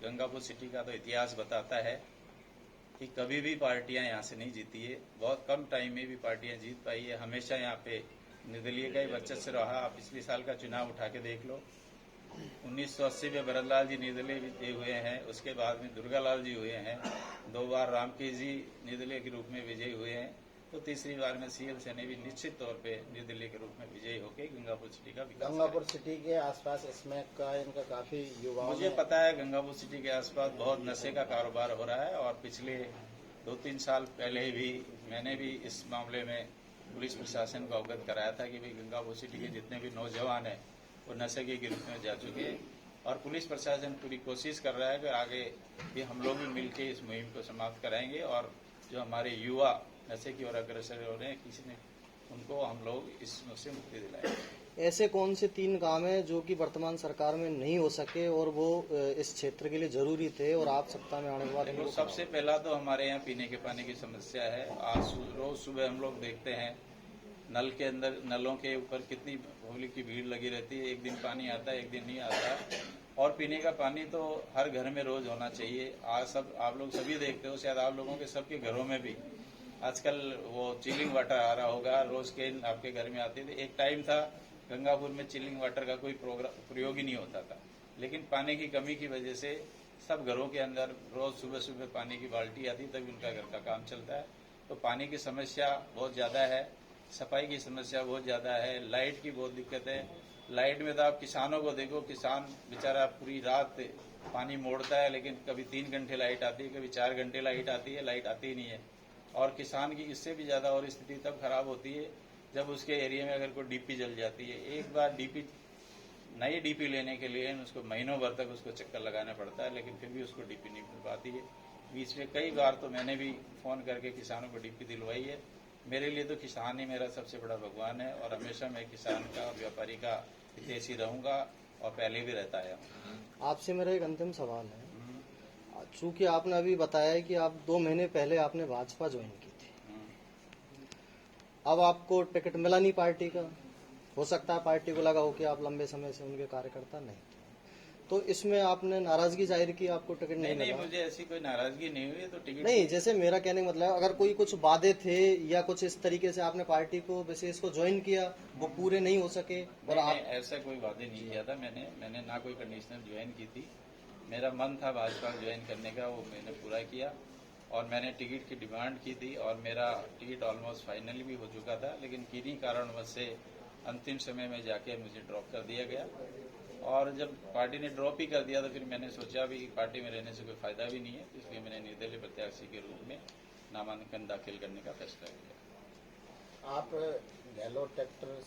Gangapur city का तो इतिहास बताता है कि कभी भी पार्टियां यहाँ से नहीं जीती है। बहुत कम टाइम में भी पार्टियां जीत पाई है। हमेशा यहाँ पे निर्दलीय का ही वर्चस्व रहा। आप पिछले साल का चुनाव उठा के देख लो। 1980 में भरतलाल जी निर्दलीय विजयी हुए हैं, उसके बाद में दुर्गालाल जी हुए हैं, 2 बार रामकेश जी निर्दलीय के रूप में विजयी हुए हैं, तो तीसरी बार में सीएल सेने भी निश्चित तौर पे निर्दलीय के रूप में विजयी होकर गंगापुर सिटी का विकास गंगापुर सिटी के आसपास इसमें का इनका काफी युवाओं मुझे पता है गंगापुर सिटी के आसपास बहुत नशे का कारोबार हो रहा है और पिछले 2-3 साल पहले भी मैंने भी इस मामले में पुलिस प्रशासन को अवगत कराया था कि भाई गंगापुर सिटी के जितने भी नौजवान हैं वो नशे की गिरफ्त में जा चुके हैं और पुलिस प्रशासन पूरी कोशिश कर रहा है कि आगे भी हम लोग भी मिलकर इस मुहिम को समाप्त कराएंगे और जो हमारे युवा नशे की ओर अग्रसर हो रहे हैं किसी ने उनको हम लोग इससे मुक्ति दिलाएंगे। ऐसे कौन से 3 काम हैं जो कि वर्तमान सरकार में नहीं हो सके और वो इस क्षेत्र के लिए जरूरी थे और आप सत्ता में आने के बाद? देखो, सबसे पहला तो हमारे यहाँ पीने के पानी की समस्या है। आज रोज सुबह हम लोग देखते हैं नल के अंदर, नलों के ऊपर कितनी पब्लिक की भीड़ लगी रहती है। एक दिन पानी आता है, एक दिन नहीं आता। और पीने का पानी तो हर घर में रोज होना चाहिए। आज सब आप लोग सभी देखते हो, शायद आप लोगों के सबके घरों में भी आजकल वो चिलिंग वाटर आ रहा होगा, रोज के आपके घर में आते थे। एक टाइम था गंगापुर में चिलिंग वाटर का कोई प्रयोग ही नहीं होता था, लेकिन पानी की कमी की वजह से सब घरों के अंदर रोज सुबह सुबह पानी की बाल्टी आती, तभी उनका घर का काम चलता है। तो पानी की समस्या बहुत ज्यादा है, सफाई की समस्या बहुत ज्यादा है, लाइट की बहुत दिक्कत है। लाइट में तो आप किसानों को देखो, किसान बेचारा पूरी रात पानी मोड़ता है, लेकिन कभी 3 घंटे लाइट आती है, कभी 4 घंटे लाइट आती है, लाइट आती ही नहीं है। और किसान की इससे भी ज्यादा और स्थिति तब खराब होती है जब उसके एरिया में अगर कोई डीपी जल जाती है। एक बार नई डीपी लेने के लिए उसको महीनों भर तक उसको चक्कर लगाना पड़ता है, लेकिन फिर भी उसको डीपी नहीं मिल पाती है। बीच में कई बार तो मैंने भी फोन करके किसानों को डीपी दिलवाई है। मेरे लिए तो किसान ही मेरा सबसे बड़ा भगवान है और हमेशा मैं किसान का, व्यापारी का हितैषी रहूंगा और पहले भी रहता है। आपसे मेरा एक अंतिम सवाल है। चूंकि आपने अभी बताया है कि आप 2 महीने पहले आपने भाजपा ज्वाइन की थी, अब आपको टिकट मिला नहीं पार्टी का। हो सकता है पार्टी को लगा हो कि आप लंबे समय से उनके कार्यकर्ता नहीं थे, तो इसमें आपने नाराजगी जाहिर की, आपको टिकट नहीं मिला? नहीं, मुझे ऐसी कोई नाराजगी नहीं हुई। तो टिकट नहीं, जैसे मेरा कहने का मतलब अगर कोई कुछ वादे थे या कुछ इस तरीके से आपने पार्टी को विशेष को ज्वाइन किया, वो पूरे नहीं हो सके और आप ऐसा कोई वादे नहीं किया था। मैंने ना कोई कंडीशनल ज्वाइन की थी। मेरा मन था भाजपा ज्वाइन करने का, वो मैंने पूरा किया और मैंने टिकट की डिमांड की थी और मेरा टिकट ऑलमोस्ट फाइनल भी हो चुका था, लेकिन किन्हीं कारणवश से अंतिम समय में जाके मुझे ड्रॉप कर दिया गया। और जब पार्टी ने ड्रॉप ही कर दिया तो फिर मैंने सोचा भी पार्टी में रहने से कोई फायदा भी नहीं है, इसलिए मैंने निर्दलीय प्रत्याशी के रूप में नामांकन दाखिल करने का फैसला किया। आप गहलोत ट्रैक्टर